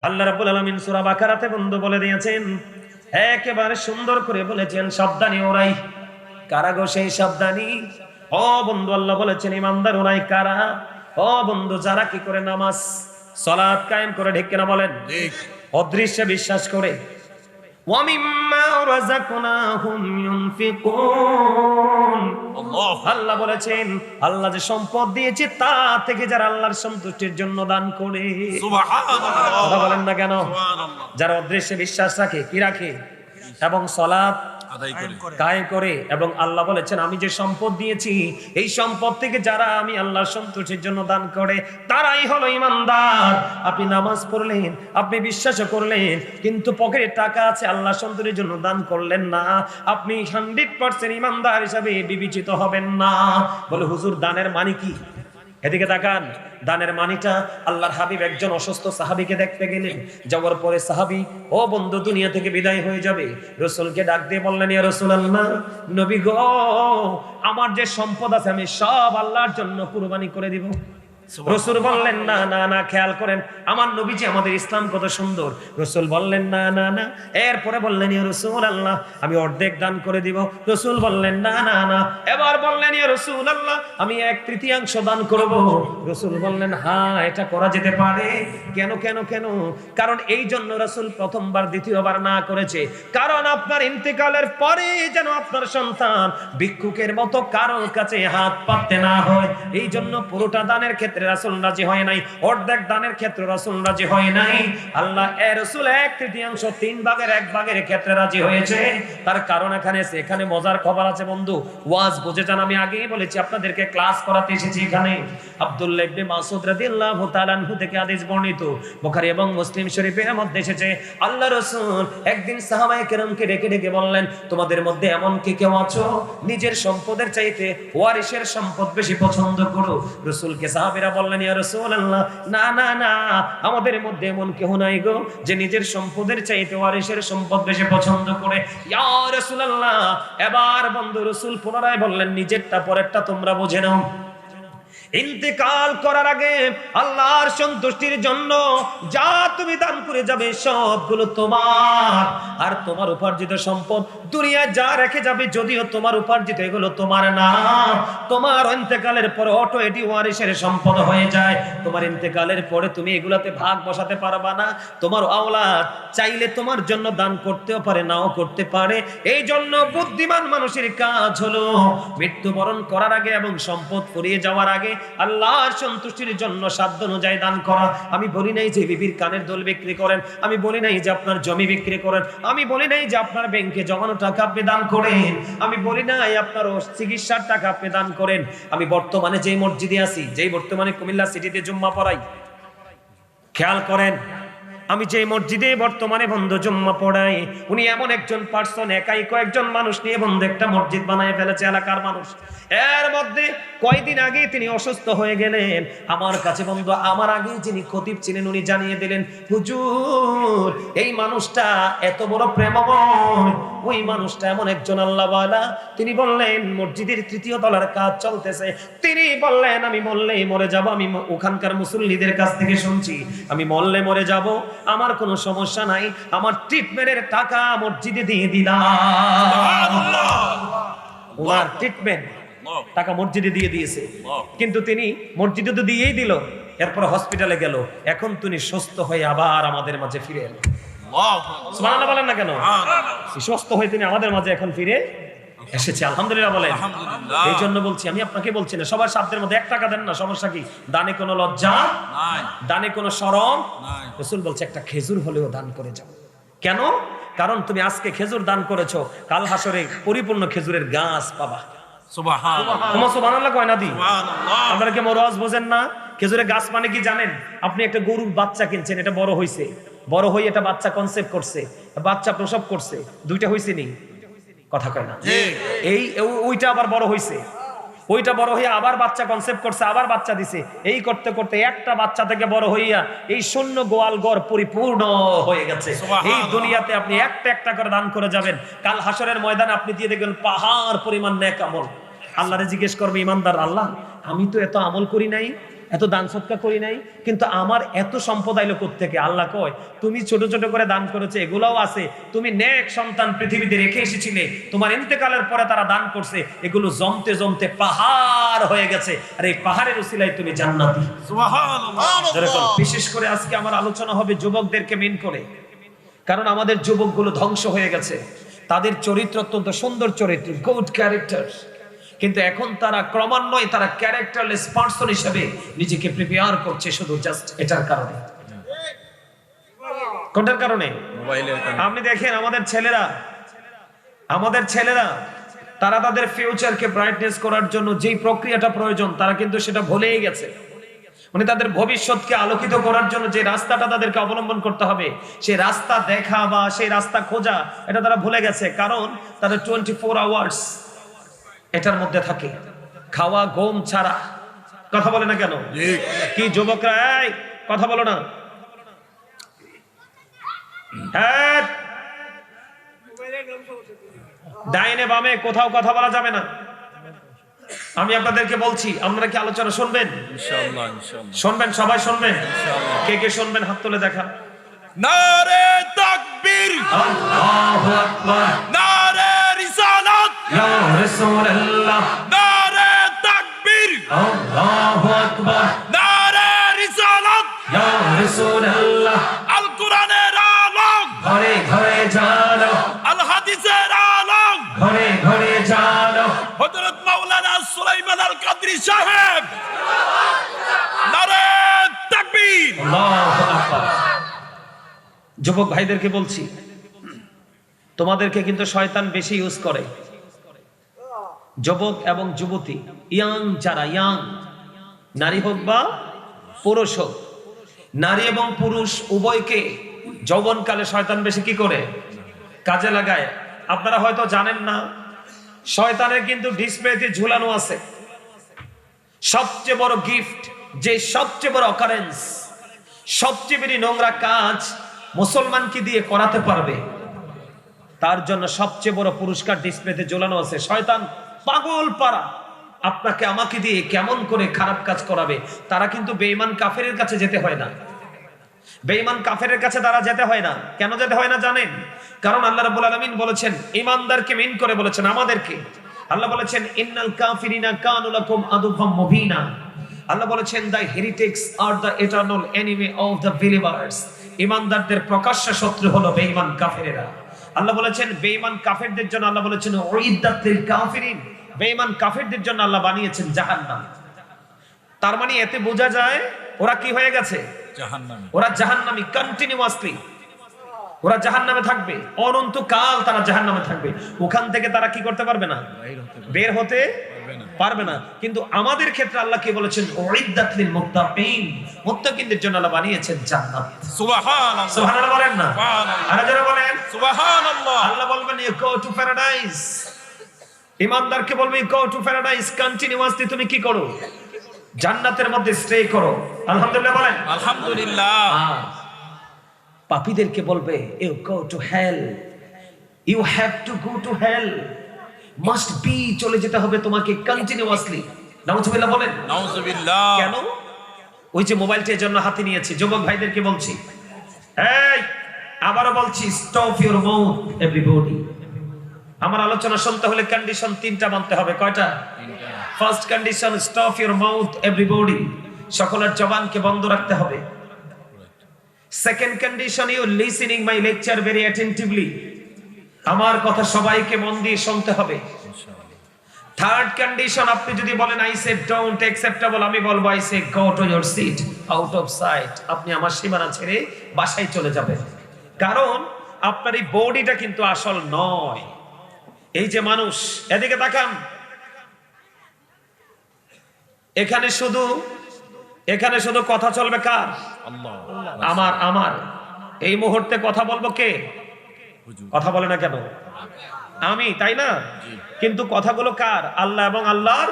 আল্লাহ রাব্বুল আলামিন সূরা বাকারাতে বন্ধু বলে দিয়েছেন, একেবারে সুন্দর করে বলেছেন, সাবধানী ওরাই। কারা গো সেই সাবধানী? ও বন্ধু, আল্লাহ বলেছেন ইমানদার ওরাই কারা? ও বন্ধু, যারা কি করে নামাজ সালাত কায়েম করে, ঠিক কিনা বলেন? ঠিক। অদৃশ্যে বিশ্বাস করে, ওয়ামিম্মা রাযাকনাহুম ইউনফিকুন। আল্লাহ আল্লাহ বলেছেন, আল্লাহ যে সম্পদ দিয়েছে তা থেকে যারা আল্লাহর সন্তুষ্টির জন্য দান করে। সুবহানাল্লাহ। কথা বলেন না কেন? সুবহানাল্লাহ। যারা অদৃশ্যে বিশ্বাস রাখে, কি রাখে? এবং সালাত আদায় করে। কায়েম করে, এবং আল্লাহ বলেছেন আমি যে সম্পদ দিয়েছি এই সম্পদ থেকে যারা আমি আল্লাহর সন্তুষ্টির জন্য দান করে তারাই হলো ইমানদার। আপনি নামাজ পড়লেন, আপনি বিশ্বাস করলেন, কিন্তু পকেটে টাকা আছে, আল্লাহর সন্তুষ্টির জন্য দান করলেন না, আপনি 100% ইমানদার হিসাবে বিবেচিত হবেন না। বলে হুজুর, দানের মানে কি? এদিকে তাকান, দানের মানিটা আল্লাহর হাবিব একজন অসুস্থ সাহাবীকে দেখতে গেলেন। যাওয়ার পরে সাহাবী, ও বন্ধু, দুনিয়া থেকে বিদায় হয়ে যাবে, রাসূলকে ডাক দিয়ে বললেন, ইয়া রাসূলুল্লাহ, নবী গো, আমার যে সম্পদ আছে আমি সব আল্লাহর জন্য কুরবানি করে দিব। রাসূল বললেন, না না না, খেয়াল করেন আমার নবীজি, আমাদের ইসলাম কত সুন্দর। রাসূল বললেন, না না না। এরপরে বললেন, ইয়া রাসূলুল্লাহ, আমি অর্ধেক দান করে দিব। রাসূল বললেন, না না না। এবার বললেন, ইয়া রাসূলুল্লাহ, আমি 1/3 দান করব। রাসূল বললেন, হ্যাঁ, এটা করা যেতে পারে। কেন কেন কেন? কারণ এই জন্য রাসূল প্রথমবার দ্বিতীয়বার না করেছে, কারণ আপনার ইন্তেকালের পরে যেন আপনার সন্তান ভিক্ষুকের মতো কারো কাছে হাত পাততে না হয়, এই জন্য পুরোটা দানের ক্ষেত্রে রাসূল রাজি হয় নাই, অর্ধেক দানের ক্ষেত্রে রাসূল রাজি হয় নাই। আল্লাহ এর রাসূল 1/3 3/1 ক্ষেত্রে রাজি হয়েছে। তার কারণ এখানে মজার খবর আছে বন্ধু, ওয়াজ বুঝে যান। আমি আগেই বলেছি আপনাদেরকে, ক্লাস করাতে এসেছি এখানে। আব্দুল্লাহ ইবনে মাসউদ রাদিয়াল্লাহু তাআলা আনহু থেকে হাদিস বর্ণিত, বুখারী এবং মুসলিম শরীফের মধ্যে এসেছে, আল্লাহ রাসূল একদিন সাহাবায়ে কেরামকে ডেকে ডেকে বললেন, তোমাদের মধ্যে এমন কি কেউ আছো নিজের সম্পদের চাইতে ওয়ারিসের সম্পদ বেশি পছন্দ করো? রাসূলকে সাহাবীরা বললেন, ইয়া রাসূলুল্লাহ, না না না, আমাদের মধ্যে এমন কেউ নাই গো যে নিজের সম্পদের চাইতে ওয়ারিসের সম্পদ বেশি পছন্দ করে। ইয়া রাসূলুল্লাহ, এবার বন্ধু রাসূল পুনরায় বললেন, নিজেরটা পরেরটা তোমরা বুঝে নাও। ইন্তেকাল করার আগে আল্লাহর সন্তুষ্টির জন্য যা তুমি দান করে যাবে সবগুলো তোমার, আর তোমার উপার্জিত সম্পদ দুনিয়ায় যা রেখে যাবে, যদিও তোমার উপার্জিত, এগুলো তোমার না। তোমার ইন্তেকালের পরে অটো এটি ওয়ারিসের সম্পদ হয়ে যায়। তোমার ইন্তেকালের পরে তুমি এগুলাতে ভাগ বসাতে পারবা না। তোমার আওলাদ চাইলে তোমার জন্য দান করতেও পারে, নাও করতে পারে। এই জন্য বুদ্ধিমান মানুষের কাজ হলো মৃত্যুবরণ করার আগে এবং সম্পদ ফুরিয়ে যাওয়ার আগে আল্লাহর সন্তুষ্টির জন্য সাধ্য অনুযায়ী দান করা। আমি বলি নাই যে বিবির কানের দোল বিক্রি করেন, আমি বলি নাই যে আপনার জমি বিক্রি করেন, আমি বলি নাই যে আপনার ব্যাংকে জমানো টাকা আপনি দান করেন, আমি বলি নাই আপনার চিকিৎসার টাকা আপনি দান করেন। আমি বর্তমানে যেই মসজিদে আছি, যেই বর্তমানে কুমিল্লা সিটিতে জুম্মা পড়াই, খেয়াল করেন, আমি যে মসজিদে বর্তমানে বন্ধু জুম্মা পড়াই, উনি এমন একজন পার্সন, একাই কয়েকজন মানুষ নিয়ে বন্ধু একটা মসজিদ বানায় ফেলেছে, এলাকার মানুষ। এর মধ্যে কয়দিন আগে তিনি অসুস্থ হয়ে গেলেন। আমার কাছে বন্ধু, আমার আগে যিনি খতিব ছিলেন উনি জানিয়ে দিলেন, হুজুর, এই মানুষটা এত বড় প্রেমময়, ওই মানুষটা এমন একজন আল্লাহওয়ালা। তিনি বললেন মসজিদের 3য় তলার কাজ চলতেছে, তিনি বললেন আমি মরলেই মরে যাব, আমি ওখানকার মুসল্লিদের কাছ থেকে শুনছি আমি মরলে মরে যাব, আমার কোনো সমস্যা নাই, আমার ট্রিটমেন্টের টাকা মসজিদে দিয়ে দিলাম। ওনার ট্রিটমেন্ট টাকা মসজিদে দিয়ে দিয়েছে, কিন্তু তিনি মসজিদে তো দিয়েই দিল, এরপর হসপিটালে গেল, এখন তিনি সুস্থ হয়ে আবার আমাদের মাঝে ফিরে এলো। সুবহানাল্লাহ বলেন না কেন? সুস্থ হয়ে তিনি আমাদের মাঝে এখন ফিরে এসেছে, আলহামদুলিল্লাহ বলেন। এই জন্য বলছি, আমি আপনাকে বলছি না সবার সাধ্যের মধ্যে 1 টাকা দেন না, সমস্যা কি? দানে কোনো লজ্জা নাই, দানে কোনো শরম নাই। রাসূল বলছে একটা খেজুর হলেও দান করে যাও। কেন? কারণ তুমি আজকে খেজুর দান করেছো, কাল হাসরে পরিপূর্ণ খেজুরের গাছ পাবা। সুবহানাল্লাহ, সুবহানাল্লাহ কয় না দি? আপনারা কি মরওয়াজ বোঝেন না? খেজুরের গাছ মানে কি জানেন? আপনি একটা গরুর বাচ্চা কিনছেন, এটা বড় হইছে, বড় হয়ে এটা বাচ্চা কনসেপ্ট করছে, বাচ্চা প্রসব করছে, 2টা হইছে নি? কথা কয় না? এই ওইটা আবার বড় হইছে, ওইটা বড় হইয়া আবার বাচ্চা কনসেপ্ট করছে, আবার বাচ্চা দিছে, এই করতে করতে একটা বাচ্চা থেকে বড় হইয়া এই শূন্য গোয়াল ঘর পরিপূর্ণ হয়ে গেছে। এই দুনিয়াতে আপনি একটা একটা করে দান করে যাবেন, কাল হাসরের ময়দানে আপনি দিয়ে দেখবেন পাহাড় পরিমাণ নেক আমল। আল্লাহরে জিজ্ঞেস করবে ইমানদার, আল্লাহ আমি তো এত আমল করি নাই, এত দান সৎকার করি নাই, কিন্তু আমার এত সম্পদ আইলো কোত্থেকে? আল্লাহ কয় তুমি ছোট ছোট করে দান করেছো, এগুলাও আছে। তুমি নেক সন্তান পৃথিবীতে রেখে এসেছিলে, তোমার ইন্তেকালের পরে তারা দান করছে, এগুলো জমতে জমতে পাহাড় হয়ে গেছে, আর এই পাহাড়ের উসিলায় তুমি জান্নাতি। সুবহানাল্লাহ। যেরকম বিশেষ করে আজকে আমার আলোচনা হবে যুবকদেরকে মেন করে, কারণ আমাদের যুবকগুলো ধ্বংস হয়ে গেছে। তাদের চরিত্র অত্যন্ত সুন্দর চরিত্র, গুড ক্যারেক্টার, কিন্তু এখন তারা ক্রমান্বয়ে তারা ক্যারেক্টারলেস পারসন হিসেবে নিজেকে প্রিপেয়ার করছে, শুধু জাস্ট এটার কারণে। কোনটার কারণে? মোবাইলের কারণে। আপনি দেখেন আমাদের ছেলেরা তারা তাদের ফিউচারকে ব্রাইটনেস করার জন্য যেই প্রক্রিয়াটা প্রয়োজন তারা কিন্তু সেটা ভুলেই গেছে। মানে তাদের ভবিষ্যৎকে আলোকিত করার জন্য যে রাস্তাটা তাদেরকে অবলম্বন করতে হবে, সেই রাস্তা দেখা বা সেই রাস্তা খোঁজা, এটা তারা ভুলে গেছে। কারণ তাদের 24 আওয়ার্স এটার মধ্যে থাকে, খাওয়া ঘুম ছাড়া। কথা বলে না কেন? কি যুবকরা, এই কথা বলো না? হ্যাঁ, ডাইনে বামে কোথাও কথা বলা যাবে না। আমি আপনাদেরকে বলছি, আপনারা কি আলোচনা শুনবেন? ইনশাআল্লাহ, ইনশাআল্লাহ। শুনবেন, সবাই শুনবেন? কে কে শুনবেন হাত তুলে দেখা। নারে তাকবীর, আল্লাহু আকবার, নারে রিসালাত, ইয়া রাসূলুল্লাহ, নারে তাকবীর, আল্লাহু আকবার, নারে রিসালাত, ইয়া রাসূলুল্লাহ। আল কোরআনের আলোক, ঘরে ঘরে জানো, আল হাদিসের আলোক, ঘরে ঘরে জানো। হযরত মাওলানা সুলাইমান আল কাদরি সাহেব, নারে তাকবীর। আল্লাহু আকবার। যুবক ভাইদেরকে বলছি, তোমাদেরকে কিন্তু শয়তান বেশি ইউজ করে। যুবক এবং যুবতী, ইয়াং যারা, ইয়াং নারী হোক বা পুরুষ হোক, নারী এবং পুরুষ উভয়কে যৌবনকালে শয়তান বেশি কি করে? কাজে লাগায়। আপনারা হয়তো জানেন না, শয়তানের কিন্তু ডিসপ্লেতে ঝুলানো আছে সবচেয়ে বড় গিফট, যে সবচেয়ে বড় অকারেন্স, সবচেয়ে বেশি নোংরা কাজ মুসলমানকে দিয়ে করাতে পারবে, তার জন্য সবচেয়ে বড় পুরস্কার ডিসপ্লেতে ঝোলানো আছে। শয়তান পাগল পারা আপনাকে আমাকে দিয়ে কেমন করে খারাপ কাজ করাবে। তারা কিন্তু বেঈমান কাফেরের কাছে যেতে হয় না, বেঈমান কাফেরের কাছে তারা যেতে হয় না। কেন যেতে হয় না জানেন? কারণ আল্লাহ রাব্বুল আলামিন বলেছেন, ঈমানদারকে মিন করে বলেছেন আমাদেরকে। আল্লাহ বলেছেন, ইন্নাল কাফিরিনা কানু লাকুম আদুওয়াম মুবিনা। আল্লাহ বলেছেন, দ্য হেরিটেক্স are the eternal enemy of the believers. ঈমানদারদের প্রকাশ্য শত্রু হলো বেঈমান কাফেরেরা। আল্লাহ বলেছেন বেঈমান কাফেরদের জন্য, আল্লাহ বলেছেন উইদ্দাত লিল কাফিরিন, বেঈমান কাফেরদের জন্য আল্লাহ বানিয়েছেন জাহান্নাম। তার মানে এতে বোঝা যায় ওরা কি হয়ে গেছে? জাহান্নামী। ওরা জাহান্নামী, কন্টিনিউয়াসলি ওরা জাহান্নামে থাকবে, অনন্তকাল তারা জাহান্নামে থাকবে। ওখান থেকে তারা কি করতে পারবে না? বের হতে পারবে না। কিন্তু আমাদের ক্ষেত্রে আল্লাহ কি বলেছেন? উইদ্দাত লিল মুত্তাকিন, মুত্তাকিনদের জন্য আল্লাহ বানিয়েছেন জান্নাত। সুবহানাল্লাহ, সুবহানাল্লাহ বলেন না? সুবহানাল্লাহ। আরে যারা বলেন সুবহানাল্লাহ। আল্লাহ বলবেন ইউ গো টু প্যারাডাইস। ঈমানদারকে বলবে you go to paradise, continuously তুমি কি করো? জান্নাতের মধ্যে স্টে করো। আলহামদুলিল্লাহ বলেন। আলহামদুলিল্লাহ। পাপীদেরকে বলবে you go to hell, you have to go to hell, must be, চলে যেতে হবে তোমাকে কন্টিনিউয়াসলি। নাউজুবিল্লাহ বলেন। নাউজুবিল্লাহ। কেন? ওই যে মোবাইলটা এর জন্য হাতে নিয়েছি। যুবক ভাইদেরকে বলছি, এই আবারও বলছি, স্টপ ইউর মাউথ এভরিবডি। আমার আলোচনা শুনতে হলে কন্ডিশন তিনটা মানতে হবে। কয়টা? First condition, stop your mouth everybody, সকলের জবানকে বন্ধ রাখতে হবে। Second condition, you listening my lecture very attentively, আমার কথা সবাইকে মন দিয়ে শুনতে হবে। থার্ড কন্ডিশন, আপনি যদি বলেন আই সে ডোন্ট অ্যাকসেপ্টেবল, আমি বলবো I say go to your seat out of sight, আপনি আমার সীমানা ছেড়ে বাসায় চলে যাবেন। কারণ আপনার এই বডিটা কিন্তু আসল নয়। এই যে মানুষ, এদিকে তাকান, এখানে শুধু কথা চলবে কার? আল্লাহ। আমার। আমার এই মুহূর্তে কথা বলবো কে? কথা বলে না কেন? আমি, তাই না? কিন্তু কথাগুলো কার? আল্লাহ এবং আল্লাহর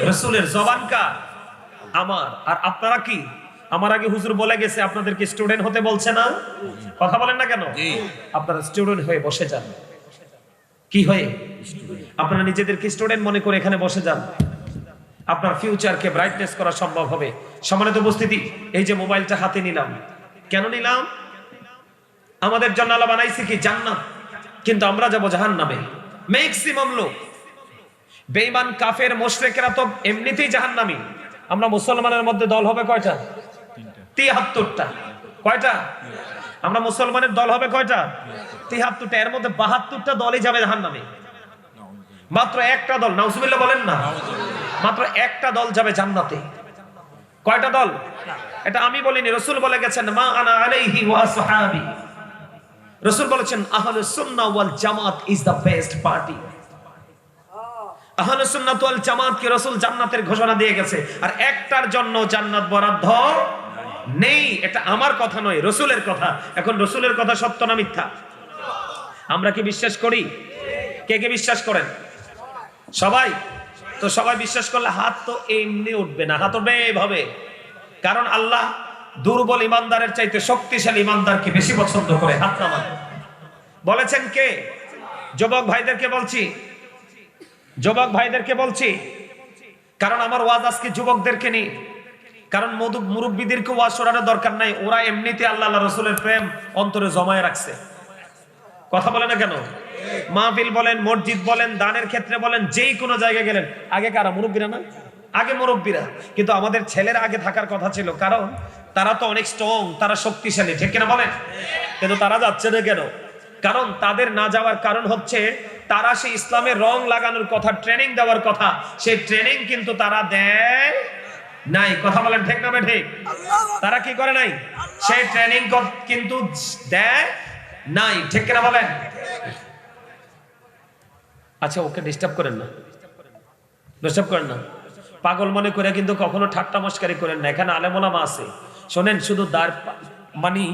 রাসূলের। জবান কার? আমার। আর আপনারা কি? আমার আগে হুজুর বলে গেছে আপনাদেরকে স্টুডেন্ট হতে বলছে না? কথা বলেন না কেন? আপনারা স্টুডেন্ট হয়ে বসে যান। কি হয়ে? আপনারা নিজেদেরকে স্টুডেন্ট মনে করে এখানে বসে যান। আপনার ফিউচারকে ব্রাইটনেস করা সম্ভব হবে। সম্মানিত উপস্থিতি, এই যে মোবাইলটা হাতে নিলাম, কেন নিলাম? আমাদের জন্য আল্লাহ বানাইছে কি? জান্নাত। কিন্তু আমরা যাব জাহান্নামে। ম্যাক্সিমাম লোক, বেঈমান কাফের মুশরিকরা তো এমনিতেই জাহান্নামী। আমরা মুসলমানের মধ্যে দল হবে কয়টা? 73টা। কয়টা? আমরা মুসলমানের দল হবে কয়টা? 73টা। এর মধ্যে 72টা দলই যাবে জাহান্নামে। মাত্র একটা দল, নাউজুবিল্লাহ বলেন না, মাত্র একটা দল যাবে জান্নাতে। কয়টা দল? এটা আমি বলিনি, রাসূল বলে গেছেন, মা আনা আলাইহি ওয়া আসহাবি। রাসূল বলেছেন আহলুস সুন্নাহ ওয়াল জামাত ইজ দ্য বেস্ট পার্টি। আহলুস সুন্নাহ ওয়াল জামাত কে রাসূল জান্নাতের ঘোষণা দিয়ে গেছে, আর একটার জন্য জান্নাত বরাদ্দ নেই। এটা আমার কথা নয়, রাসূলের কথা। এখন রাসূলের কথা সত্য না মিথ্যা? আমরা কি বিশ্বাস করি? কে কে বিশ্বাস করেন? সবাই। তো সবাই বিশ্বাস করলে হাত তো এমনি উঠবে না, হাত উঠবে এভাবে। কারণ আল্লাহ দুর্বল ইমানদারের চাইতে শক্তিশালী ইমানদারকে বেশি পছন্দ করে। হাত নামান। বলেছেন কে? যুবক ভাইদেরকে বলছি, যুবক ভাইদেরকে বলছি, কারণ আমার ওয়াজ আজকে যুবকদেরকে নিয়ে। কারণ মুরব্বীদেরকে ওয়াজ শোনানোর দরকার নাই, ওরা এমনিতে আল্লাহ আল্লাহ রসুলের প্রেম অন্তরে জমায়ে রাখছে। কথা বলে না কেন? মাহফিল বলেন, মসজিদ বলেন, দানের ক্ষেত্রে বলেন, যেই কোনো জায়গায় গেলেন, আগে কারা? মুরব্বীরা না? আগে মুরব্বীরা। কিন্তু আমাদের ছেলেরা আগে থাকার কথা ছিল, কারণ তারা তো অনেক স্ট্রং, তারা শক্তিশালী, ঠিক কিনা বলেন? কিন্তু তারা যাচ্ছে না কেন? কারণ তাদের না যাওয়ার কারণ হচ্ছে তারা সেই ইসলামের রং লাগানোর কথা, ট্রেনিং দেওয়ার কথা, সেই ট্রেনিং কিন্তু তারা দেয় নাই। কথা বলেন ঠিক না ঠিক? তারা কি করে নাই? সেই ট্রেনিং কিন্তু দেয় নাই, ঠিক কিনা বলেন? আচ্ছা, ওকে ডিস্টার্ব করেন না, ডিস্টার্ব করেন না। পাগল মনে করে কিন্তু কখনো ঠাট্টা মস্কারি করেন না। এখানে আলেম ওলামা আছে, শোনেন। শুধু মানে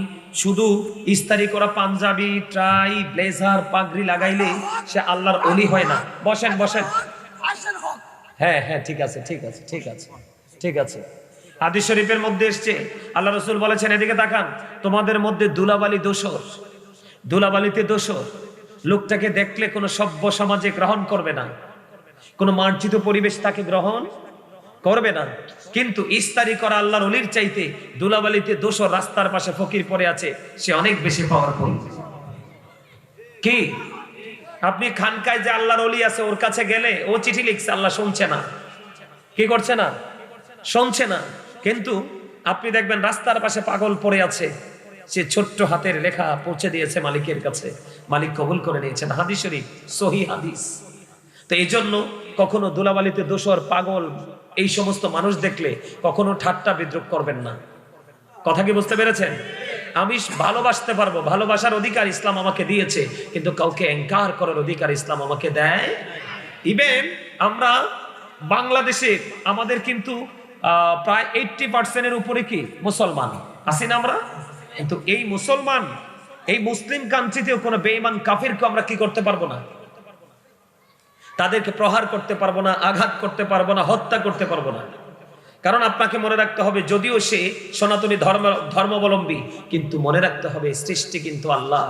শুধু ইস্তারি করা পাঞ্জাবি, ট্রাই, ব্লেজার, পাগড়ি লাগাইলে সে আল্লাহর ওলি হয় না। বসেন বসেন। হ্যাঁ হ্যাঁ, ঠিক আছে ঠিক আছে ঠিক আছে ঠিক আছে। হাদিস শরীফের মধ্যে এসছে, আল্লাহ রাসূল বলেছেন, এদিকে তাকান, তোমাদের মধ্যে দুলাবালি দোসর, দুলাবালিতে দোসর। লোকটাকে দেখলে কোনো সভ্য সমাজে গ্রহণ করবে না, কোনো মার্জিত পরিবেশ তাকে গ্রহণ করবে না। কিন্তু ইস্তারি করা আল্লাহর ওলির চাইতে দুলাবালিতে দোসর, রাস্তার পাশে ফকির পড়ে আছে, সে অনেক বেশি পাওয়ারফুল। কি আপনি খানকায় যে আল্লাহর ওলি আছে, ওর কাছে গেলে ও চিঠি লিখছে, আল্লাহ শুনছে না। কি করছে না? শুনছে না। কিন্তু আপনি দেখবেন রাস্তার পাশে পাগল পড়ে আছে, সে ছোট্ট হাতের লেখা পৌঁছে দিয়েছে মালিকের কাছে, মালিক কবুল করে নিয়েছেন। হাদিস শরীফ, সহিহ হাদিস। তো এই জন্য কখনো দুলাবালিতে দোসর, পাগল, এই সমস্ত মানুষ দেখলে কখনো ঠাট্টা বিদ্রুপ করবেন না। কথা কি বুঝতে পেরেছেন? আমি ভালোবাসতে পারবো, ভালোবাসার অধিকার ইসলাম আমাকে দিয়েছে, কিন্তু কাউকে এনকার করার অধিকার ইসলাম আমাকে দেয়। ইভেন আমরা বাংলাদেশে আমাদের কিন্তু প্রায় 80% উপরে কি মুসলমান আছি না আমরা? কিন্তু এই মুসলমান, এই মুসলিম কান্ট্রিতেও কোনো বেঈমান কাফিরকে আমরা কি করতে পারবো না? তাদেরকে প্রহার করতে পারবো না, আঘাত করতে পারবো না, হত্যা করতে পারবো না। কারণ আপনাকে মনে রাখতে হবে, যদিও সে সনাতনী ধর্মাবলম্বী, কিন্তু মনে রাখতে হবে সৃষ্টি কিন্তু আল্লাহ।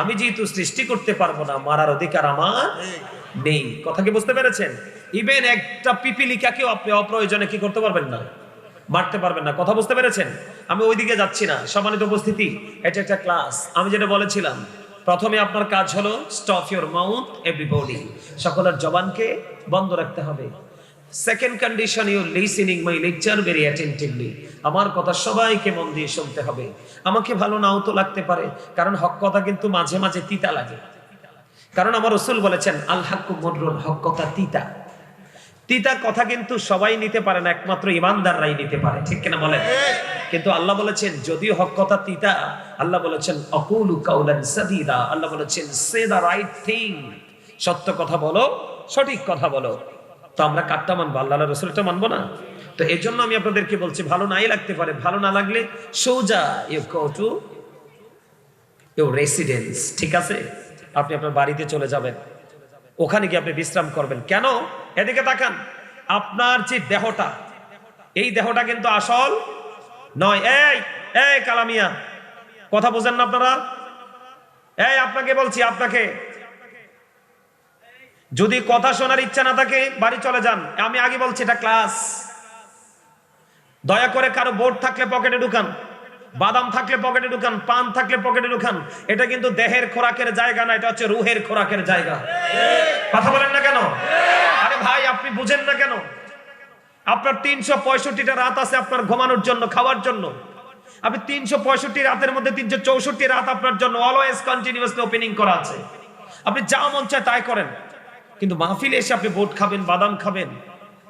আমি যেহেতু সৃষ্টি করতে পারবো না, মারার অধিকার আমার নেই। কথা কি বুঝতে পেরেছেন? ইভেন একটা পিপিলিকাকেও আপনি অপ্রয়োজনে কি করতে পারবেন না? মারতে পারবেন না। কথা বুঝতে পেরেছেন? আমি ওইদিকে যাচ্ছি না। সম্মানিত উপস্থিতি, এটা একটা ক্লাস। আমি যেটা বলেছিলাম, প্রথমে আপনার কাজ হলো স্টপ ইউর মাউথ এভরিবডি, সকলের জবানকে বন্ধ রাখতে হবে। Second condition, you listening my lecture very attentively, আমার কথা সবাইকে মন দিয়ে শুনতে হবে। আমাকে ভালো নাও তো লাগতে পারে, কারণ হক কথা কিন্তু মাঝে মাঝে তিতা লাগে। কারণ আমার রাসূল বলেছেন, আল হাক্কু মুররুন, হক কথা তিতা। তিতা কথা কিন্তু সবাই নিতে পারে না, একমাত্র ইমানদাররাই নিতে পারে, ঠিক কিনা বলেন? কিন্তু আল্লাহ বলেছেন, যদিও হক কথা তিতা, আল্লাহ বলেছেন আকুলু কাউলান সাদীদা, আল্লাহ বলেছেন সে দা রাইট থিং, সত্য কথা বলো, সঠিক কথা বলো। তো আমরা কাটটা মানবো, আল্লাহ রাসূলটা মানবো না? তো এই জন্য আমি আপনাদেরকে বলছি, ভালো নাই লাগতে পারে, ভালো না লাগলে সোজা you go to your residence, ঠিক আছে? আপনি আপনার বাড়িতে চলে যাবেন, ওখানে গিয়ে আপনি বিশ্রাম করবেন। কেন? এদিকে তাকান, আপনার যে দেহটা, এই দেহটা কিন্তু আসল নয়। এই এই কালামিয়া, কথা বোঝেন না আপনারা? এই আপনাকে বলছি, আপনাকে, যদি কথা শোনার ইচ্ছা না থাকে বাড়ি চলে যান। আমি আগে বলছি এটা ক্লাস। দয়া করে কারো বোর্ড থাকলে পকেটে ঢুকান, বাদাম থাকলে পকেটে ঢুকান, পান থাকলে পকেটে ঢুকান। এটা কিন্তু দেহের খোরাকের জায়গা না, এটা হচ্ছে রুহের খোরাকের জায়গা। কথা বলেন না কেন? আরে ভাই আপনি বুঝেন না কেন? আপনার 365টা রাত আছে আপনার ঘুমানোর জন্য, খাওয়ার জন্য। আপনি 365 রাতের মধ্যে 364 রাত আপনার জন্য অলওয়েজ কন্টিনিউয়াসলি ওপেনিং করা আছে। আপনি যা মন চায় তাই করেন, কিন্তু মাহফিলে এসে আপনি বোট খাবেন, বাদাম খাবেন,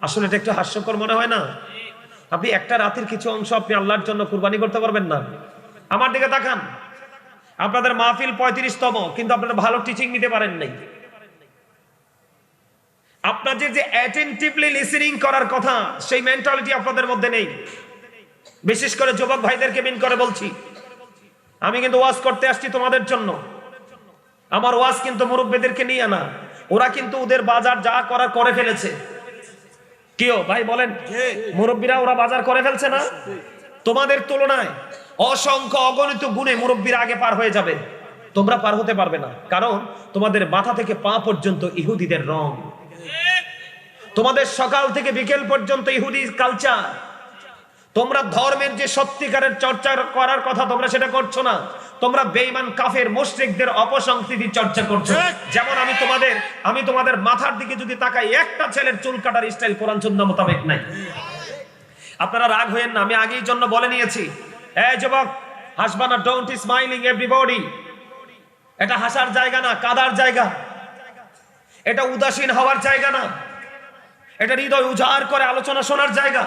আসলে এটা একটু হাস্যকর মনে হয় না? আপনি একটা রাতের কিছু অংশ আপনি আল্লাহর জন্য কুরবানি করতে পারবেন না? আমার দিকে তাকান, আপনাদের মাহফিল 35তম, কিন্তু আপনারা ভালো টিচিং নিতে পারেন নাই। আপনাদের যে অ্যাটেনটিভলি লিসেনিং করার কথা, সেই মেন্টালিটি আপনাদের মধ্যে নেই। বিশেষ করে যুবক ভাইদেরকে বিন করে বলছি, আমি কিন্তু ওয়াজ করতে আসছি তোমাদের জন্য। আমার ওয়াজ কিন্তু মুরব্বিদেরকে নিয়ে না, ওরা কিন্তু ওদের বাজার যা করার করে ফেলেছে। কেউ ভাই বলেন, মুরব্বীরা ওরা বাজার করে ফেলছে না? তোমাদের তুলনায় অসংখ্য অগণিত গুণে মুরব্বীরা আগে পার হয়ে যাবে, তোমরা পার হতে পারবে না। কারণ তোমাদের মাথা থেকে পা পর্যন্ত ইহুদিদের রং, তোমাদের সকাল থেকে বিকেল পর্যন্ত ইহুদি কালচার। তোমরা ধর্মের যে সত্যিকারের চর্চা করার কথা তোমরা সেটা করছো না, তোমরা বেঈমান কাফের মুশরিকদের অপসংস্কৃতির চর্চা করছো। যেমন আমি তোমাদের মাথার দিকে যদি তাকাই, একটা ছেলের চুল কাটার স্টাইল কোরআন সুন্নাহ মোতাবেক নাই। আপনারা রাগ হয়েন না, আমি আগেই জন্য বলে নিয়েছি, এই যুবক হাসবা না, ডোন্ট স্মাইলিং এভরিবডি। এটা হাসার জায়গা না, কাদার জায়গা। এটা উদাসীন হওয়ার জায়গা না, এটা হৃদয় উজাড় করে আলোচনা শোনার জায়গা।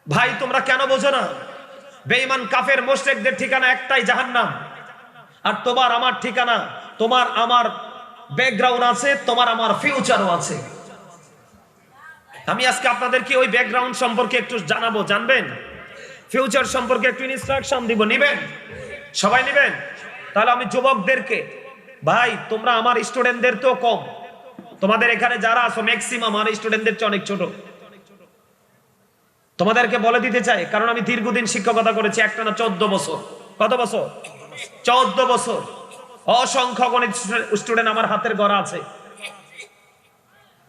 ভাই তোমরা কেন বোঝো না? বেঈমান কাফের মুশরিকদের ঠিকানা একটাই, জাহান্নাম। আর তোমার আমার ঠিকানা, তোমার আমার ব্যাকগ্রাউন্ড আছে, তোমার আমার ফিউচারও আছে। আমি আজকে আপনাদেরকে ওই ব্যাকগ্রাউন্ড সম্পর্কে একটু জানাবো, জানবেন? ফিউচার সম্পর্কে একটু ইনস্ট্রাকশন দিব, নিবেন? সবাই নিবেন? তাহলে আমি যুবকদেরকে, ভাই তোমরা আমার স্টুডেন্টদের তো কম, তোমাদের এখানে যারা আছো ম্যাক্সিমাম আমার স্টুডেন্টদের চেয়ে অনেক ছোট। তোমাদেরকে বলে দিতে চাই, কারণ আমি দীর্ঘদিন শিক্ষকতা করেছি, একটা না 14 বছর। কত বছর? 14 বছর। অসংখ্য গণিত স্টুডেন্ট আমার হাতের গড়া আছে।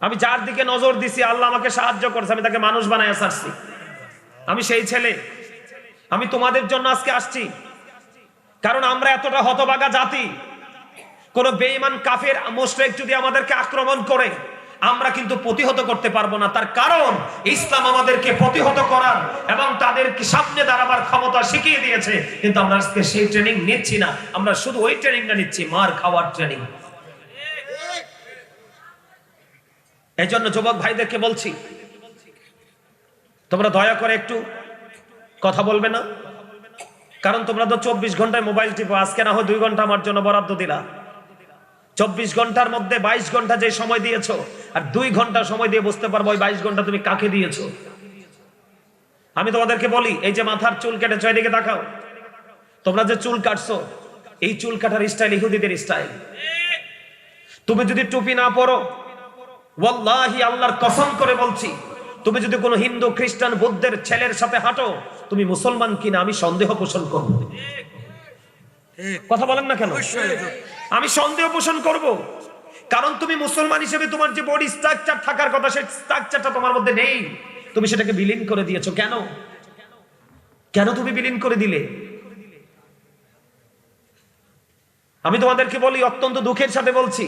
আমি যার দিকে নজর দিছি, আল্লাহ আমাকে সাহায্য করেছে, আমি তাকে মানুষ বানায় আসছি। আমি সেই ছেলে। আমি তোমাদের জন্য আজকে আসছি, কারণ আমরা এতটা হতভাগা জাতি। কোন বেঈমান কাফের মুশরিক যদি আমাদেরকে আক্রমণ করে, আমরা কিন্তু প্রতিহত করতে পারবো না। তার কারণ ইসলাম আমাদেরকে প্রতিহত করার এবং তাদেরকে সামনে দাঁড়াবার ক্ষমতা শিখিয়ে দিয়েছে, কিন্তু আমরা আজকে সেই ট্রেনিং নিচ্ছি না। আমরা শুধু ওই ট্রেনিংটা নিচ্ছি, মার খাওয়ার ট্রেনিং। এই জন্য যুবক ভাইদেরকে বলছি, তোমরা দয়া করে একটু কথা বলবে না? কারণ তোমরা তো 24 ঘন্টায় মোবাইল টিপো। আজকে না হয় 2 ঘন্টা আমার জন্য বরাদ্দ দিলা। 24 ঘন্টার মধ্যে 22 ঘন্টা যে সময় দিয়েছো, আর 2 ঘন্টা সময় দিয়ে বুঝতে পারবো ওই 22 ঘন্টা তুমি কাকে দিয়েছো। আমি তোমাদেরকে বলি, এই যে মাথার চুল কেটেছো, এদিকে দেখাও। তোমরা যে চুল কাটছো, এই চুল কাটার স্টাইল ইহুদিদের স্টাইল। তুমি যদি টুপি না পরো, ওয়াল্লাহি আল্লাহর কসম করে বলছি, তুমি যদি কোনো হিন্দু খ্রিস্টান বৌদ্ধের ছেলের সাথে হাঁটো, তুমি মুসলমান কিনা আমি সন্দেহ পোষণ করব। কথা বলেন না কেন? আমি সন্দেহ পোষণ করব, কারণ তুমি মুসলমান হিসেবে তোমার যে বডি স্ট্রাকচার থাকার কথা, সেই স্ট্রাকচারটা তোমার মধ্যে নেই। তুমি সেটাকে বিলীন করে দিয়েছো। কেন? কেন তুমি বিলীন করে দিলে? আমি তোমাদেরকে বলি, অত্যন্ত দুঃখের সাথে বলছি,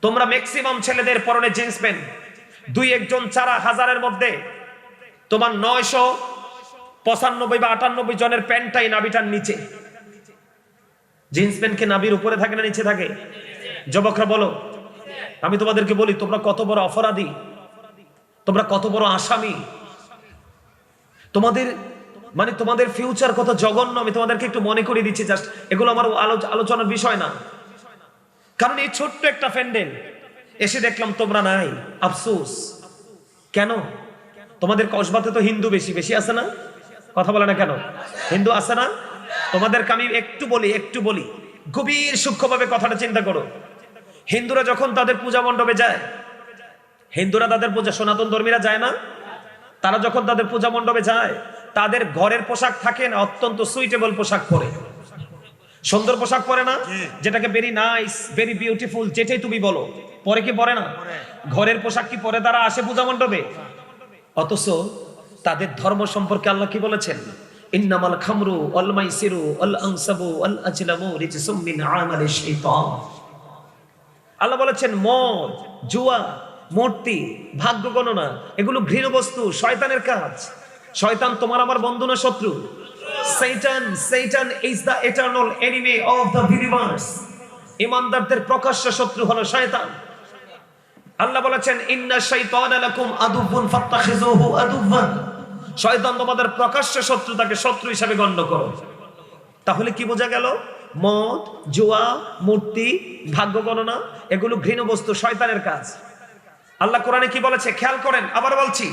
তোমরা ম্যাক্সিমাম ছেলেদের পরনে জিন্স প্যান্ট, 2-1 ছাড়া হাজারের মধ্যে তোমার 995 বা 98 জনের প্যান্টটাই নাভিটার নিচে। জিন্স প্যান্ট কি নাভির উপরে থাকে না নিচে থাকে? যুবকরা বলো। আমি তোমাদেরকে বলি, তোমরা কত বড় অপরাধী, তোমরা কত বড় আসামি। তোমাদের ফিউচার কত জঘন্য। আমি তোমাদেরকে একটু মনে করিয়ে দিচ্ছি, জাস্ট এগুলো আমার আলোচনার বিষয় না। কারণ এই ছোট্ট একটা প্যান্ডেল এসে দেখলাম তোমরা নাই, আফসোস। কেন? তোমাদের কসবাতে তো হিন্দু বেশি বেশি আছে না? কথা বলে না কেন? হিন্দু আছে না? তোমাদেরকে আমি একটু বলি, গভীর সূক্ষ্মভাবে কথাটা চিন্তা করো। হিন্দুরা যখন তাদের পূজা মণ্ডপে যায়, হিন্দুরা তাদের পূজা, সনাতন ধর্মীরা যায় না? তারা যখন তাদের পূজা মণ্ডপে যায়, তাদের ঘরের পোশাক থাকে না, অত্যন্ত সুইটেবল পোশাক পরে। সুন্দর পোশাক পরে না, যেটাকে ভেরি নাইস, ভেরি বিউটিফুল, যেটাই তুমি বলো, পরে কি পরে না? ঘরের পোশাক কি পরে তারা আসে পূজা মণ্ডপে? অথচ তাদের ধর্ম সম্পর্কে আল্লাহ কি বলেছেন? ইন্নামাল খামরু ওয়াল মাইসিরু ওয়াল আনসাবু ওয়াল আজলামু রিজসুম মিন আমালিশ শাইতান। আল্লাহ বলেছেন মদ, জুয়া, মূর্তি, ভাগ্য গণনা এগুলো ঘৃণ্য বস্তু, শয়তানের কাজ। শয়তান তোমার আমার বন্ধু না শত্রু? Satan is the eternal enemy of the believers. ঈমানদারদের প্রকাশ্য শত্রু হলো শয়তান। আল্লাহ বলেছেন ইন্না শাইতানা লাকুম আদুউন ফাত্তাখিযুহু আদুওয়ান। শয়তান তোমাদের প্রকাশ্য শত্রু, তাকে শত্রু হিসেবে গণ্য করো। তাহলে কি বোঝা গেল? মদ, জুয়া, মূর্তি, ভাগ্য গণনা এগুলো ঘৃণ্য বস্তু, শয়তানের কাজ। আল্লাহ কোরআনে কি বলেছে খেয়াল করেন, আবার বলছি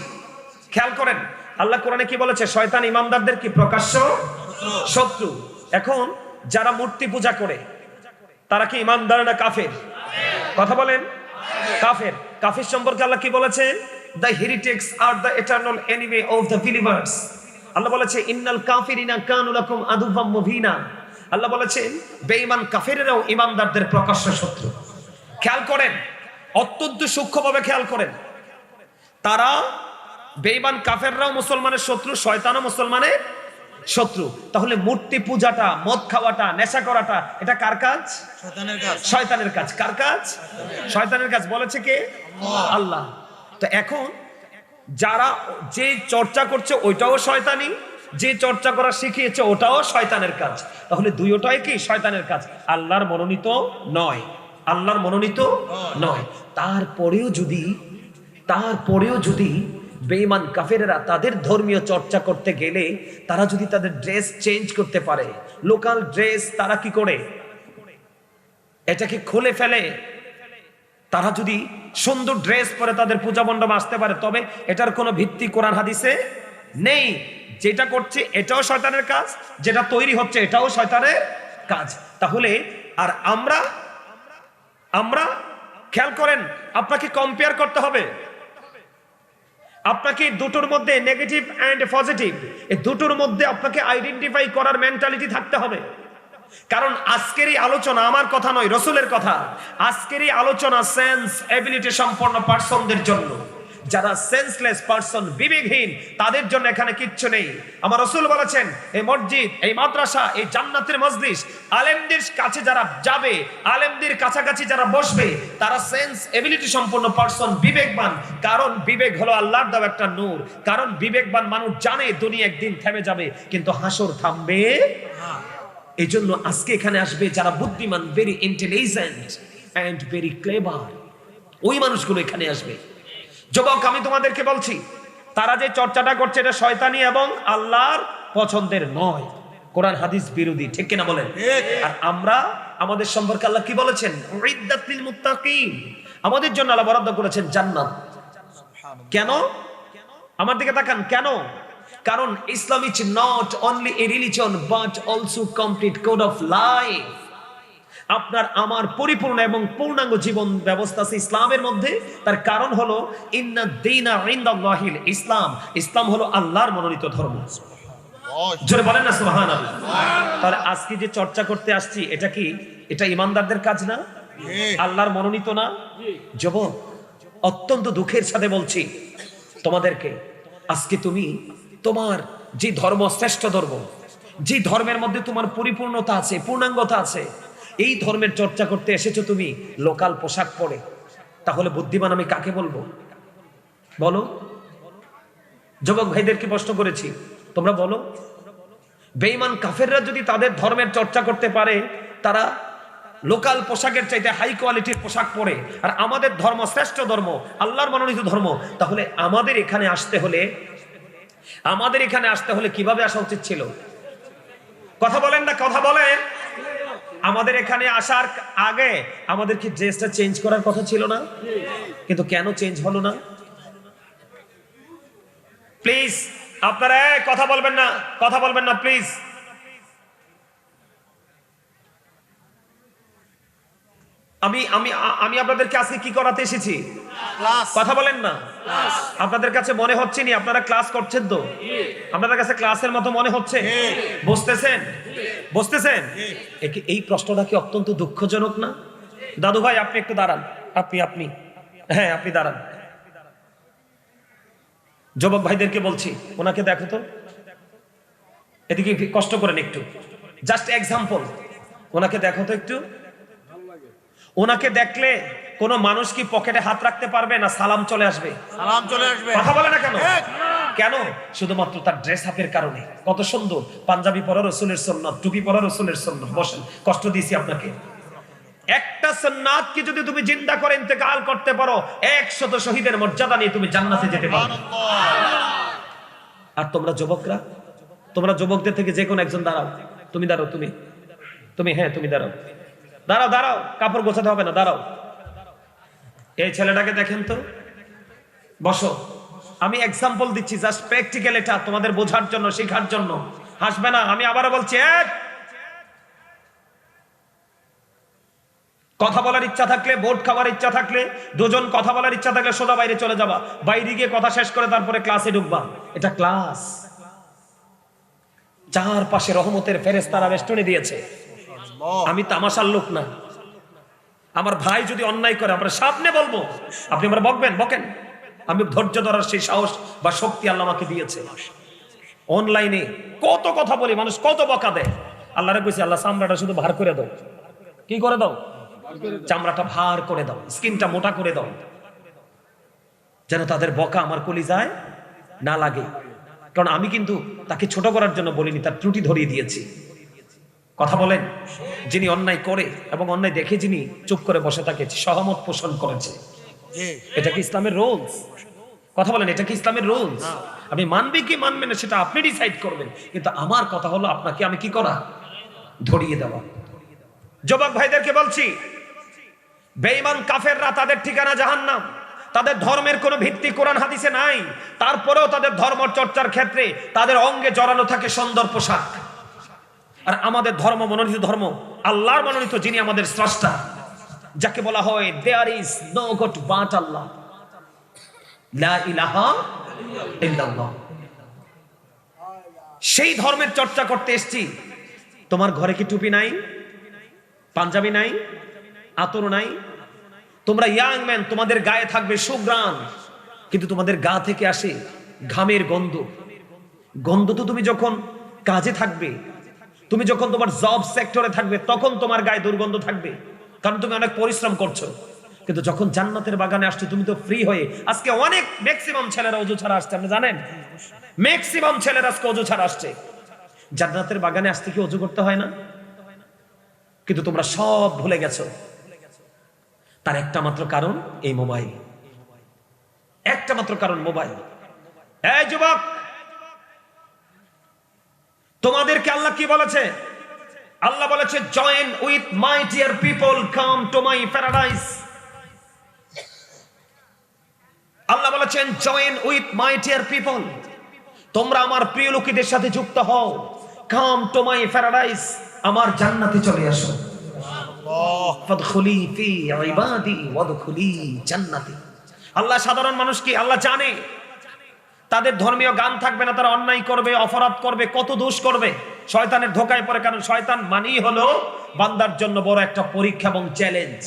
খেয়াল করেন। আল্লাহ কোরআনে কি বলেছে? শয়তান ঈমানদারদের কি প্রকাশ্য শত্রু। এখন যারা মূর্তি পূজা করে তারা কি ঈমানদার না কাফের? কথা বলেন। কাফের। কাফের সম্পর্কে আল্লাহ কি বলেছে? The heretics are the eternal enemy of the believers. আল্লাহ বলেছে ইন্নাল কাফিরিনা কানু লাকুম আদুওয়াম মুবিনা। আল্লাহ বলেছেন বেঈমান কাফেররাও ঈমানদারদের প্রকাশ্য শত্রু। খেয়াল করেন, অত্যন্ত সূক্ষ্মভাবে খেয়াল করেন। তারা বেঈমান কাফেররাও মুসলমানের শত্রু, শয়তানও মুসলমানের শত্রু। তাহলে মূর্তি পূজাটা, মদ খাওয়াটা, নেশা করাটা এটা কার কাজ? শয়তানের কাজ। শয়তানের কাজ। কার কাজ? শয়তানের কাজ। বলেছে কে? আল্লাহ। তো এখন যারা যে চর্চা করছে ওইটাও শয়তানি, যে চর্চা করা শিখিয়েছে ওটাও শয়তানের কাজ। তাহলে দুইটাই কি শয়তানের কাজ, আল্লাহর মনোনীত নয়। আল্লাহর মনোনীত নয়। তারপরেও যদি বেঈমান কাফেররা তাদের ধর্মীয় চর্চা করতে গেলে তারা যদি তাদের ড্রেস চেঞ্জ করতে পারে, লোকাল ড্রেস তারা কি করে এটাকে খুলে ফেলে, তারা যদি সুন্দর ড্রেস পরে তাদের পূজা মণ্ডপে আসতে পারে, তবে এটার কোনো ভিত্তি কোরআন হাদিসে নেই। যেটা করছে এটাও শয়তানের কাজ, যেটা তৈরি হচ্ছে এটাও শয়তানের কাজ। তাহলে আর আমরা খেয়াল করেন, আপনাকে কম্পেয়ার করতে হবে। আপনাকে দুটোর মধ্যে নেগেটিভ এন্ড পজিটিভ, এই দুটোর মধ্যে আপনাকে আইডেন্টিফাই করার মেন্টালিটি থাকতে হবে। কারণ আজকের এই আলোচনা আমার কথা নয়, রসুলের কথা। আজকের এই আলোচনা সেন্স এবিলিটি সম্পন্ন পার্সনদের জন্য। যারা সেন্সলেস পার্সন, বিবেকহীন, তাদের জন্য এখানে কিচ্ছু নেই। আমার রসুল বলেছেন এই মসজিদ, এই মাদ্রাসা, এই জান্নাতের মজলিস, আলেমদের কাছে যারা যাবে, আলেমদের কাছাকাছি যারা বসবে, তারা সেন্স এবিলিটি সম্পন্ন পার্সন, বিবেকবান। কারণ বিবেক হলো আল্লাহর দেওয়া একটা নূর। কারণ বিবেকবান মানুষ জানে দুনিয়া একদিন থেমে যাবে, কিন্তু হাসর থামবে। এই জন্য আজকে এখানে আসবে যারা বুদ্ধিমান, very intelligent and very clever, ওই মানুষগুলো এখানে আসবে। যুবক, আমি তোমাদেরকে বলছি, তারা যে চর্চাটা করছে এটা শয়তানি এবং আল্লাহর পছন্দের নয়, কোরআন হাদিস বিরোধী। ঠিক কিনা বলেন? আর আমরা আমাদের সম্পর্কে আল্লাহ কি বলেছেন? উইদ্দাত লিল মুত্তাকিন। আমাদের জন্য আল্লাহ বরাদ্দ করেছেন জান্নাত। কেন? আমার দিকে তাকান। কেন? কারণ Islam is not only a religion but also complete code of life. আপনার আমার পরিপূর্ণ এবং পূর্ণাঙ্গ জীবন ব্যবস্থা আছে ইসলামের মধ্যে। তার কারণ হলো ইন্না দীনা ইনদাল্লাহিল ইসলাম। ইসলাম হলো আল্লাহর মনোনীত ধর্ম। জোরে বলেন না সুবহানাল্লাহ। তাহলে আজকে যে চর্চা করতে আসছি এটা ইমানদারদের কাজ না? আল্লাহর মনোনীত না? যুবক, অত্যন্ত দুঃখের সাথে বলছি তোমাদেরকে, আজকে তুমি তোমার যে ধর্ম শ্রেষ্ঠ ধর্ম, যে ধর্মের মধ্যে তোমার পরিপূর্ণতা আছে, পূর্ণাঙ্গতা আছে, এই ধর্মের চর্চা করতে এসেছো তুমি লোকাল পোশাক পরে। তাহলে বুদ্ধিমান আমি কাকে বলবো? বলো। যুবক ভাইদেরকে প্রশ্ন করেছি, তোমরা বলো। বেঈমান কাফেররা যদি তাদের ধর্মের চর্চা করতে পারে, তারা লোকাল পোশাকের চাইতে হাই কোয়ালিটির পোশাক পরে, আর আমাদের ধর্ম শ্রেষ্ঠ ধর্ম, আল্লাহর মনোনীত ধর্ম, তাহলে আমাদের এখানে আসতে হলে কিভাবে আসা উচিত ছিল? কথা বলেন না, কথা বলেন। আমাদের এখানে আসার আগে আমাদের কি ড্রেসটা চেঞ্জ করার কথা ছিল না? কিন্তু কেন চেঞ্জ হলো না? প্লিজ আপনারা কথা বলবেন না প্লিজ। আমি আমি আমি আপনাদেরকে আজকে কি করাতে এসেছি? ক্লাস কথা বলেন না। আপনাদের কাছে মনে হচ্ছে নি আপনারা ক্লাস করছেন? তো আপনাদের কাছে ক্লাসের মতো মনে হচ্ছে? বুঝতেছেন? বুঝতেছেন? এই প্রশ্নটা কি অত্যন্ত দুঃখজনক না? দাদু ভাই আপনি একটু দাঁড়ান। আপনি হ্যাঁ আপনি দাঁড়ান। যুবক ভাইদেরকে বলছি, ওনাকে দেখো তো, এদিকে কষ্ট করেন একটু, জাস্ট এক্সাম্পল। ওনাকে দেখো তো একটু। ওনাকে দেখলে কোন মানুষ কি পকেটে হাত রাখতে পারবে না সালাম চলে আসবে? সালাম চলে আসবে। কথা বলে না কেন? ঠিক। কেন? শুধুমাত্র তার ড্রেস আপের কারণে। কত সুন্দর পাঞ্জাবি পরা রাসূলের সুন্নাত, টুপি পরা রাসূলের সুন্নাত। বসেন, কষ্ট দিয়েছি আপনাকে। একটা সুন্নাত কি যদি তুমি জিন্দা করে ইন্তেকাল করতে পারো, 100 শহীদের মর্যাদা নিয়ে তুমি জান্নাতে যেতে পারো। আর তোমরা যুবকরা, তোমরা যুবকদের থেকে যে কোনো একজন দাঁড়াও। তুমি দাঁড়াও, তুমি হ্যাঁ তুমি দাঁড়াও, দাঁড়াও, কাপড় গোছাতে হবে না, দাঁড়াও। এই ছেলেটাকে দেখেন তো, বসো। আমি এক্সাম্পল দিচ্ছি, জাস্ট প্র্যাকটিক্যাল, এটা তোমাদের বোঝার জন্য, শেখার জন্য। হাসবে না, আমি আবারও বলছি। কথা বলার ইচ্ছা থাকলে, বোর্ড খাওয়ার ইচ্ছা থাকলে, দুজন কথা বলার ইচ্ছা থাকলে সোজা বাইরে চলে যাবা। বাইরে গিয়ে কথা শেষ করে তারপরে ক্লাসে ঢুকবা। এটা ক্লাস। চারপাশে রহমতের ফেরেশতারা বেষ্টনী দিয়েছে। আমি তামাশার লোক না। আমার ভাই যদি অন্যায় করে আমরা সামনে বলবো, আপনি আমরা বকেন। আমি ধৈর্য ধরার সেই সাহস বা শক্তি আল্লাহ আমাকে দিয়েছে। অনলাইনে কত কথা বলি, মানুষ কত বকা দেয়। আল্লাহরে কইছি, আল্লাহ চামড়াটা শুধু ভার করে দাও। কি করে দাও? চামড়াটা ভার করে দাও, স্কিনটা মোটা করে দাও, যেন তাদের বকা আমার কলিজায় না লাগে। কারণ আমি কিন্তু তাকে ছোট করার জন্য বলিনি, তার ত্রুটি ধরিয়ে দিয়েছি। কথা বলেন। যিনি অন্যায় করে এবং অন্যায় দেখে যিনি চুপ করে বসে থাকে, সহমত পোষণ করেছে, এটা কি ইসলামের রুলস? কথা বলেন, এটা কি ইসলামের রুলস? আপনি মানবে কি মানবেন না সেটা আপনি ডিসাইড করবেন, কিন্তু আমার কথা হলো আপনাকে আমি কি করা? ধরিয়ে দেওয়া। যুবক ভাইদেরকে বলছি, বেঈমান কাফেররা তাদের ঠিকানা জাহান্নাম। তাদের ধর্মের কোনো ভিত্তি কোরআন হাদিসে নাই, তারপরেও তাদের ধর্ম চর্চার ক্ষেত্রে তাদের অঙ্গে জড়ানো থাকে সুন্দর পোশাক। আর আমাদের ধর্ম মনোনীত ধর্ম, আল্লাহর মনোনীত, যিনি আমাদের স্রষ্টা, যাকে বলা হয় there is no god but Allah, লা ইলাহা ইল্লাল্লাহ। সেই ধর্মের চর্চা করতে এসেছি। তোমার ঘরে কি টুপি নাই, পাঞ্জাবি নাই, আতর নাই? তোমরা ইয়াং ম্যান, তোমাদের গায়ে থাকবে সুঘ্রাণ, কিন্তু তোমাদের গা থেকে আসে ঘামের গন্ধ। গন্ধ তো তুমি যখন কাজে থাকবে, তুমি যখন তোমার জব সেক্টরে থাকবে, তখন তোমার গায়ে দুর্গন্ধ থাকবে, কারণ তুমি অনেক পরিশ্রম করছো। কিন্তু যখন জান্নাতের বাগানে আসছো, তুমি তো ফ্রি হয়ে। আজকে অনেক ম্যাক্সিমাম ছেলেরা ওযু ছাড়া আসছে, আপনি জানেন? ম্যাক্সিমাম ছেলেরা আজকে ওযু ছাড়া আসছে। জান্নাতের বাগানে আসতে কি ওযু করতে হয় না? কিন্তু তোমরা সব ভুলে গেছো। তার একটা মাত্র কারণ এই মোবাইল। একটা মাত্র কারণ মোবাইল। এই যুবক, তোমাদেরকে আল্লাহ কি বলেছে? আল্লাহ বলেছে, join with my dear people, come to my paradise. Allah বলেছেন, join with my dear people, তোমরা আমার প্রিয় লোকেদের সাথে যুক্ত হও। কাম টু মাই প্যারাডাইস, আমার জান্নাতে চলে আসো। ফাদখুলি ফি ইবাদি ওয়াদখুলি জান্নাতি। আল্লাহ সাধারণ মানুষ কি আল্লাহ জানে, তাদের ধর্মীয় গান থাকবে না, তারা অন্যায় করবে, অপরাধ করবে, কত দোষ করবে, শয়তানের ধোকায় পড়ে। কারণ শয়তান মানেই হলো বান্দার জন্য বড় একটা পরীক্ষা এবং চ্যালেঞ্জ।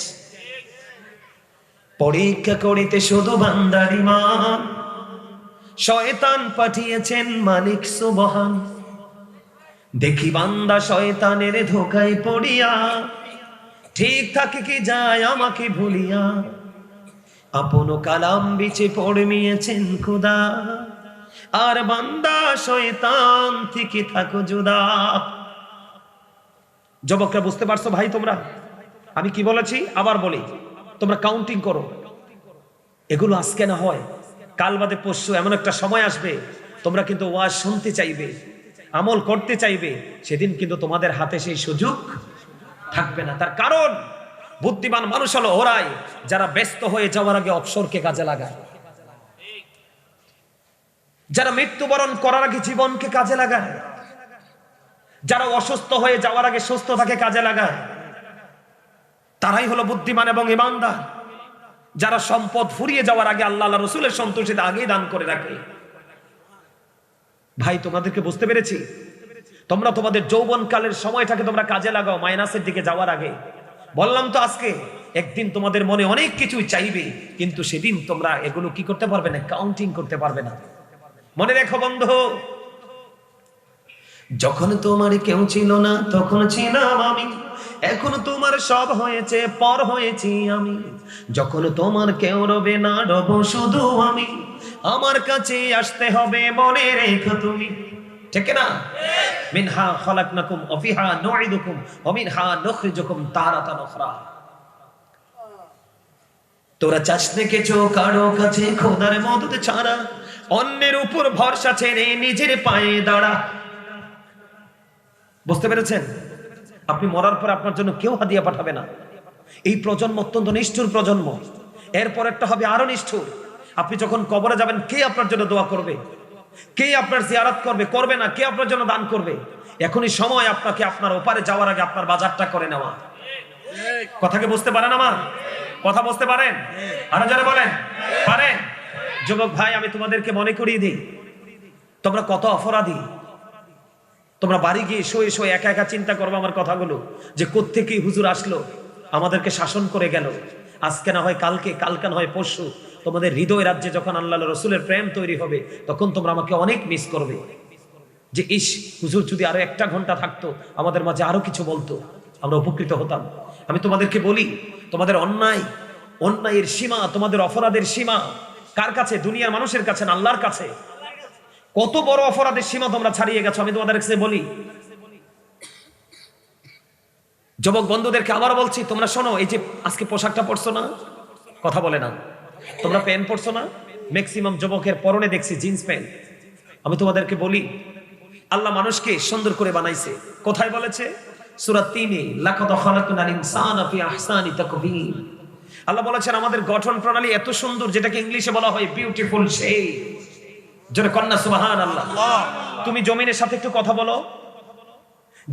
পরীক্ষা করিতে শুধু বান্দার ঈমান, শয়তান পাঠিয়েছেন মালিক সুবহান। দেখি বান্দা শয়তানের ধোকায় পড়িয়া, ঠিক থাকে কি যায় আমাকে ভুলিয়া। আপন কালাম বিচে পড়মিয়েছেন খোদা, আর বান্দা শয়তান থেকে থাকো জুদা। যুবকরা বুঝতে পারছো ভাই? তোমরা, আমি কি বলেছি আবার বলি, তোমরা কাউন্টিং করো। এগুলো আজকে না হয় কাল বাদে পরশু এমন একটা সময় আসবে, তোমরা কিন্তু ওয়াজ শুনতে চাইবে, আমল করতে চাইবে, সেদিন কিন্তু তোমাদের হাতে সেই সুযোগ থাকবে না। তার কারণ বুদ্ধিমান মানুষ হলো ওরাই যারা ব্যস্ত হয়ে যাওয়ার আগে অবসরকে কাজে লাগায়, যারা মৃত্যুবরণ করার আগে জীবনকে কাজে লাগায়, যারা অসুস্থ হয়ে যাওয়ার আগে সুস্থতাকে কাজে লাগায়। তারাই হলো বুদ্ধিমান এবং ঈমানদার, যারা সম্পদ ফুরিয়ে যাওয়ার আগে আল্লাহ আল্লাহ রসুলের সন্তুষ্টিতে আগেই দান করে রাখে। ভাই তোমাদেরকে বুঝতে পেরেছি? তোমরা তোমাদের যৌবনকালের সময়টাকে তোমরা কাজে লাগাও মাইনাসের দিকে যাওয়ার আগে। বললাম তো আজকে একদিন তোমাদের মনে অনেক কিছুই চাইবে, কিন্তু সেদিন তোমরা এগুলো কি করতে পারবে না, কাউন্টিং করতে পারবে না। মনে রেখো বন্ধু, যখন তোমার কেউ ছিল না তখন ছিলাম আমি, এখন তোমার সব হয়েছে পর হয়েছি আমি। যখন তোমার কেউ রবে না রব শুধু আমি, আমার কাছে আসতে হবে মনে রেখো তুমি। ঠিক না? মিনহা খালাকনাকুম ওয়া ফিহা নুঈদুকুম ওয়া মিনহা নুখরিজুকুম তারাতান উখরা। তোরা চাস না কিছু কারো কাছে খোদার মদদ ছাড়া, অন্যের উপর ভরসা ছেড়ে নিজের পায়ে দাঁড়া। বুঝতে পেরেছেন? আপনি মরার পর আপনার জন্য কেউ হাদিয়া পাঠাবে না। এই প্রজন্ম অত্যন্ত নিষ্ঠুর প্রজন্ম, এরপর একটা হবে আরো নিষ্ঠুর। আপনি যখন কবরে যাবেন, কে আপনার জন্য দোয়া করবে? কে আপনার জিয়ারত করবে? করবে না। কে আপনার জন্য দান করবে? এখনই সময় আপনাকে আপনার ওপারে যাওয়ার আগে আপনার বাজারটা করে নেওয়া। কথাকে বুঝতে পারেন? আমার কথা বুঝতে পারেন? আরো যারা বলেন পারেন। যুবক ভাই, আমি তোমাদেরকে মনে করিয়ে দিই, তোমরা কত অপরাধী। তোমরা বাড়ি গিয়ে শুয়ে শুয়ে একা একা চিন্তা করবো আমার কথাগুলো, যে কোত্থেকে হুজুর আসলো, আমাদেরকে শাসন করে গেল। আজকে না হয় কালকে, কালকে না হয় পরশু, তোমাদের হৃদয় রাজ্যে যখন আল্লাহ রসুলের প্রেম তৈরি হবে, তখন তোমরা আমাকে অনেক মিস করবে। যে ইস, হুজুর যদি আরো একটা ঘন্টা থাকতো, আমাদের মাঝে আরো কিছু বলতো, আমরা উপকৃত হতাম। আমি তোমাদেরকে বলি, তোমাদের অন্যায়ের সীমা, তোমাদের অপরাধের সীমা কার কাছে? দুনিয়ার মানুষের কাছে না, আল্লাহর কাছে। কত বড় অপরাধের সীমা তোমরা ছাড়িয়ে গেছো, আমি তোমাদের কাছে বলি। যুবক বন্ধুদেরকে আবার বলছি, তোমরা শোনো, এই যে আজকে পোশাকটা পরছো না, কথা বলে না, তোমরা প্যান্ট পরছো না, ম্যাক্সিমাম যুবকের পরনে দেখছি জিন্স প্যান্ট। আমি তোমাদেরকে বলি, আল্লাহ মানুষকে সুন্দর করে বানাইছে। কোথায় বলেছে? সূরা ৩-এ, লাকাদ খালাকনাল ইনসানা ফি আহসানি তাকবীর। আল্লাহ বলেছেন আমাদের গঠন প্রণালী এত সুন্দর, যেটাকে ইংলিশে বলা হয় বিউটিফুল শেপ। জোরে কন্যা সুবহানাল্লাহ। তুমি জমিনের সাথে একটু কথা বলো।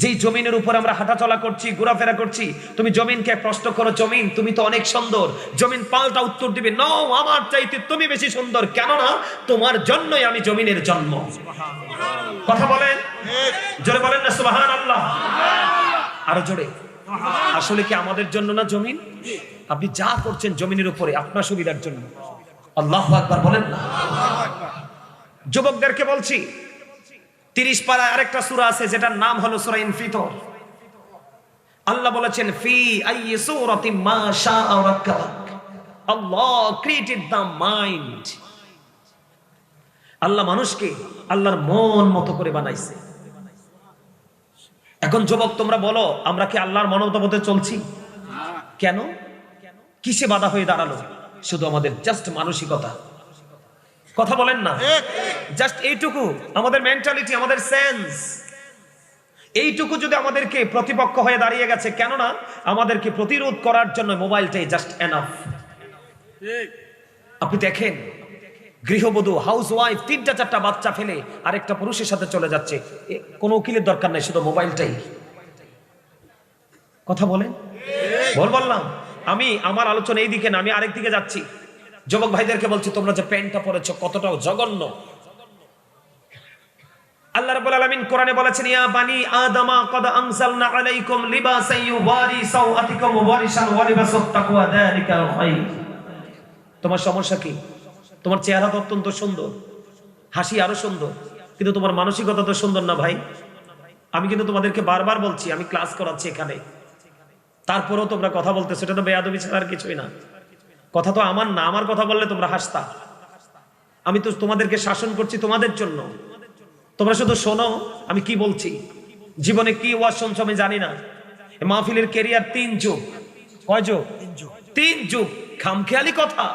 যেই জমিনের উপর আমরা হাঁটাচলা করছি, ঘোরাফেরা করছি, তুমি জমিনকে প্রশ্ন করো, জমিন তুমি তো অনেক সুন্দর। জমিন পাল্টা উত্তর দিবে, নো, আমার চাইতে তুমি বেশি সুন্দর, কেননা তোমার জন্যই আমি জমিনের জন্ম। কথা বলেন, জোরে বলেন না সুবহানাল্লাহ। আরো জোরে। আসলে কি আমাদের জন্য না জমিন? আপনি যা করছেন জমিনের উপরে আপনার সুবিধার জন্য। আল্লাহু আকবার বলেন না। যুবকদেরকে বলছি, 30 পারায় আরেকটা সূরা আছে, যেটার নাম হলো সূরা ইনফিতর। আল্লাহ বলেছেন, ফি আইয়ি সূরাতিন মা শাআ রাক্কাবাক। আল্লাহ ক্রিয়েটেড দ্য মাইন্ড। আল্লাহ মানুষকে আল্লাহর মন মতো করে বানাইছে। এখন যুবক তোমরা বলো, আমরা কি আল্লাহর মনোমতে চলছি? কেন? কিসে বাধা হয়ে দাঁড়ালো? শুধু আমাদের জাস্ট মানসিকতা। কথা বলেন না। জাস্ট এইটুকু আমাদের মেন্টালিটি, আমাদের সেন্স, এইটুকু যদি আমাদেরকে প্রতিপক্ষ হয়ে দাঁড়িয়ে গেছে, কেননা আমাদেরকে প্রতিরোধ করার জন্য মোবাইলটাই জাস্ট এনাফ। আপনি দেখেন, গৃহবধূ হাউসওয়াইফ 3টা-4টা বাচ্চা ফেলে আরেকটা পুরুষের সাথে চলে যাচ্ছে, কোনো উকিলের দরকার নাই, শুধু মোবাইলটাই। কথা বলেন, বললাম আমি আমার আলোচনা এই দিকে না, আমি আরেক দিকে যাচ্ছি। যুবক ভাইদেরকে বলছি, তোমরা যে প্যান্টটা পরেছো কতটাও জঘন্য। আল্লাহ রাব্বুল আলামিন কোরআনে বলেছেন, ইয়া বানি আদামা ক্বাদ আনজালনা আলাইকুম লিবাসান ইউবারি সাওআতিকুম ওয়া বারিশান ওয়া লিবাসুত তাকওয়া যালিকা খায়র। তোমার সমস্যা কি? তোমার চেহারা তো অত্যন্ত সুন্দর, হাসি আরো সুন্দর, কিন্তু তোমার মানসিকতা তো সুন্দর না ভাই। আমি কিন্তু তোমাদেরকে বারবার বলছি, আমি ক্লাস করাচ্ছি এখানে, তারপরেও তোমরা কথা বলতেছো, এটা তো বেয়াদবি ছাড়া আর কিছুই না। কথা তো আমার না, আমার কথা বললে তোমরা হাসতা। আমি তো তোমাদেরকে শাসন করছি তোমাদের জন্য, তোমরা শুধু শোনো আমি কি বলছি। জীবনে কি ওয়াজ শুনছো আমি জানি না। মাহফিলের ক্যারিয়ার 3 যুগ। কয় যুগ? 3 যুগ। খামখেয়ালি কথা।